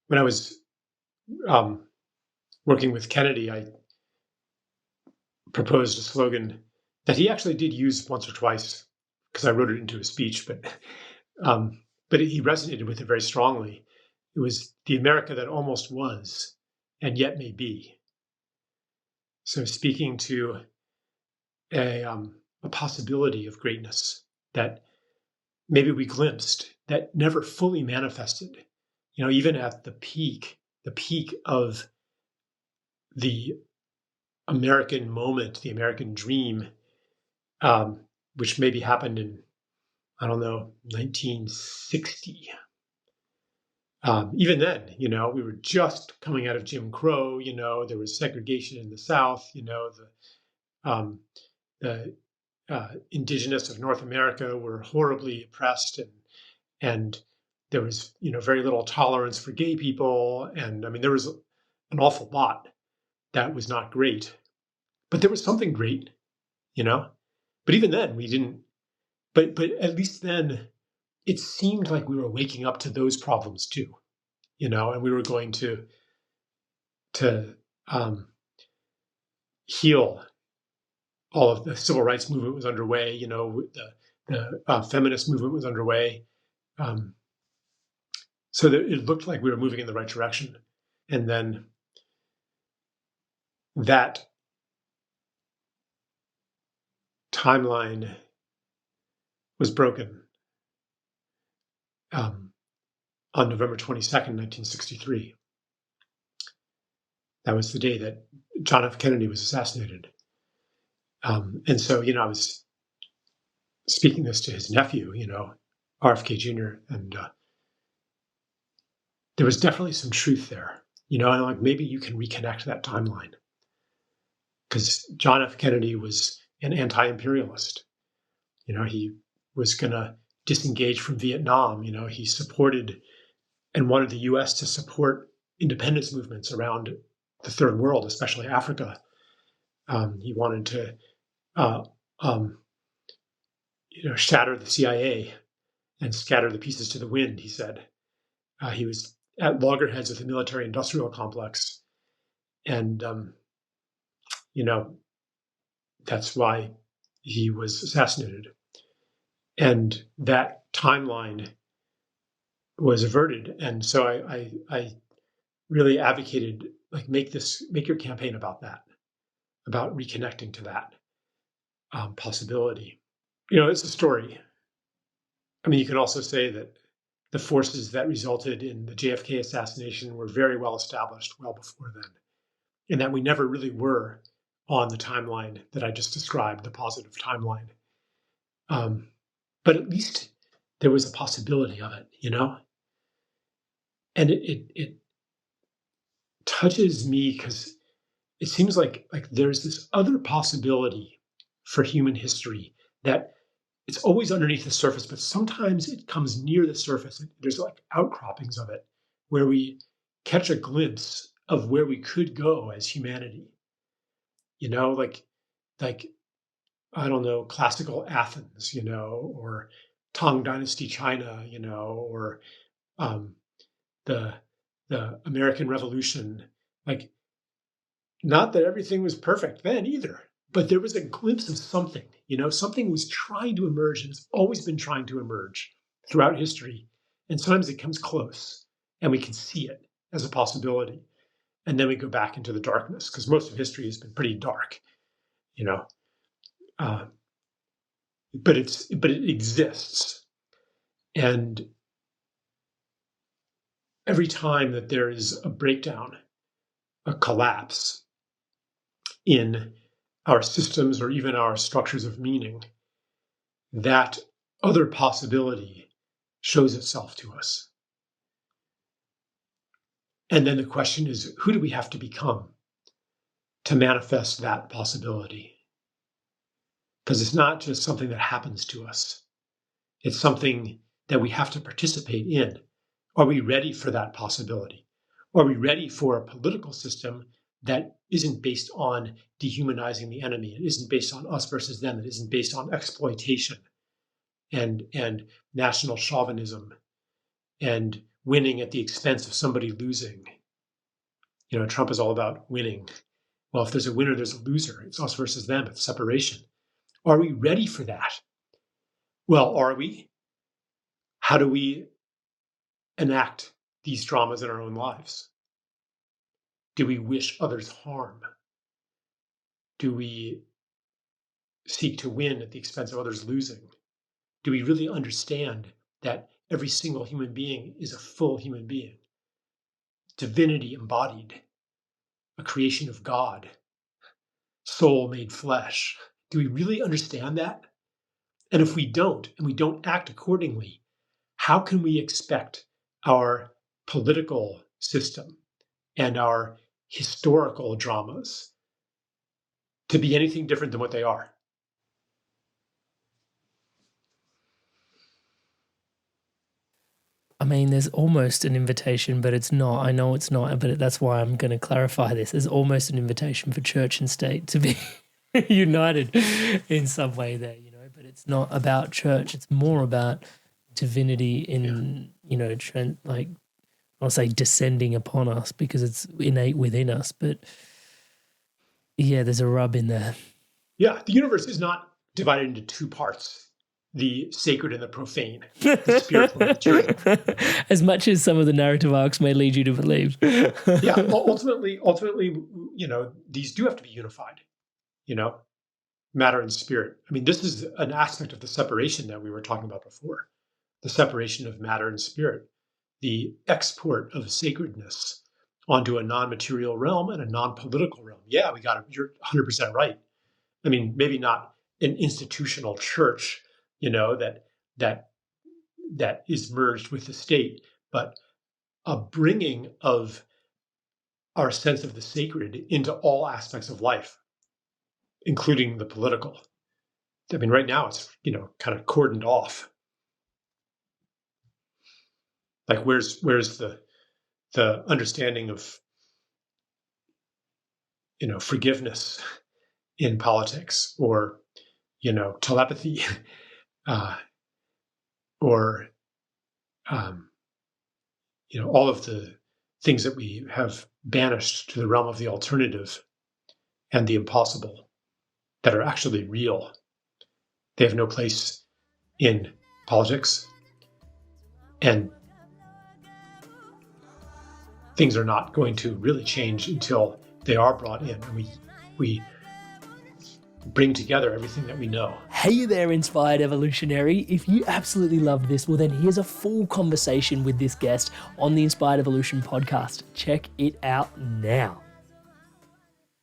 when I was um, working with Kennedy, I proposed a slogan that he actually did use once or twice because I wrote it into a speech, um, but he resonated with it very strongly. It was the America that almost was and yet may be. So speaking to a possibility of greatness that maybe we glimpsed that never fully manifested. Even at the peak of the American moment, the American dream, um, which maybe happened in, I don't know, 1960. Even then, we were just coming out of Jim Crow. There was segregation in the South. Um, the indigenous of North America were horribly oppressed, and there was very little tolerance for gay people, and I mean there was an awful lot that was not great, but there was something great, you know. But even then, we didn't. But at least then, it seemed like we were waking up to those problems too, and we were going to heal. All of the civil rights movement was underway. The feminist movement was underway. Um, so that it looked like we were moving in the right direction. And then that timeline was broken on November 22nd, 1963. That was the day that John F. Kennedy was assassinated. And so, I was speaking this to his nephew, RFK Jr., and there was definitely some truth there, and like maybe you can reconnect that timeline. Because John F. Kennedy was an anti-imperialist. He was going to disengage from Vietnam. He supported and wanted the U.S. to support independence movements around the third world, especially Africa. He wanted to, shatter the CIA and scatter the pieces to the wind, he said. He was at loggerheads with the military-industrial complex. And, that's why he was assassinated. And that timeline was averted. And so I really advocated, like, make your campaign about that, about reconnecting to that possibility. It's a story. I mean, you can also say that the forces that resulted in the JFK assassination were very well established well before then, and that we never really were on the timeline that I just described, the positive timeline. But at least there was a possibility of it, and it touches me because it seems like there's this other possibility for human history that it's always underneath the surface, but sometimes it comes near the surface. There's like outcroppings of it where we catch a glimpse of where we could go as humanity. Like I don't know, classical Athens, or Tang Dynasty China, or um, the American Revolution. Like, not that everything was perfect then either, but there was a glimpse of something. Something was trying to emerge, and it's always been trying to emerge throughout history. And sometimes it comes close, and we can see it as a possibility. And then we go back into the darkness because most of history has been pretty dark, you know. Uh, but it exists, and every time that there is a breakdown, a collapse in our systems or even our structures of meaning, that other possibility shows itself to us. And then the question is, who do we have to become to manifest that possibility? Because it's not just something that happens to us. It's something that we have to participate in. Are we ready for that possibility? Are we ready for a political system that isn't based on dehumanizing the enemy? It isn't based on us versus them. It isn't based on exploitation and national chauvinism and winning at the expense of somebody losing. Trump is all about winning. Well, if there's a winner, there's a loser. It's us versus them. It's separation. Are we ready for that? Well, are we? How do we enact these dramas in our own lives? Do we wish others harm? Do we seek to win at the expense of others losing? Do we really understand that every single human being is a full human being? Divinity embodied, a creation of God, soul made flesh. Do we really understand that? And if we don't, and we don't act accordingly, how can we expect our political system and our historical dramas to be anything different than what they are? I mean, there's almost an invitation, but it's not. I know it's not, but that's why I'm going to clarify this. There's almost an invitation for church and state to be united in some way there, but it's not about church. It's more about divinity in, I'll say descending upon us because it's innate within us. But yeah, there's a rub in there. Yeah, the universe is not divided into two parts. The sacred and the profane, the spiritual and the material. As much as some of the narrative arcs may lead you to believe. Yeah, ultimately, these do have to be unified, matter and spirit. I mean, this is an aspect of the separation that we were talking about before, the separation of matter and spirit, the export of sacredness onto a non-material realm and a non-political realm. Yeah, you're 100% right. I mean, maybe not an institutional church, that is merged with the state, but a bringing of our sense of the sacred into all aspects of life, including the political. I mean, right now it's, kind of cordoned off. Like, where's the understanding of, forgiveness in politics, or, telepathy, or all of the things that we have banished to the realm of the alternative and the impossible that are actually real. They have no place in politics, and things are not going to really change until they are brought in, and we bring together everything that we know. Hey there, Inspired Evolutionary. If you absolutely loved this, well then here's a full conversation with this guest on the Inspired Evolution podcast. Check it out now.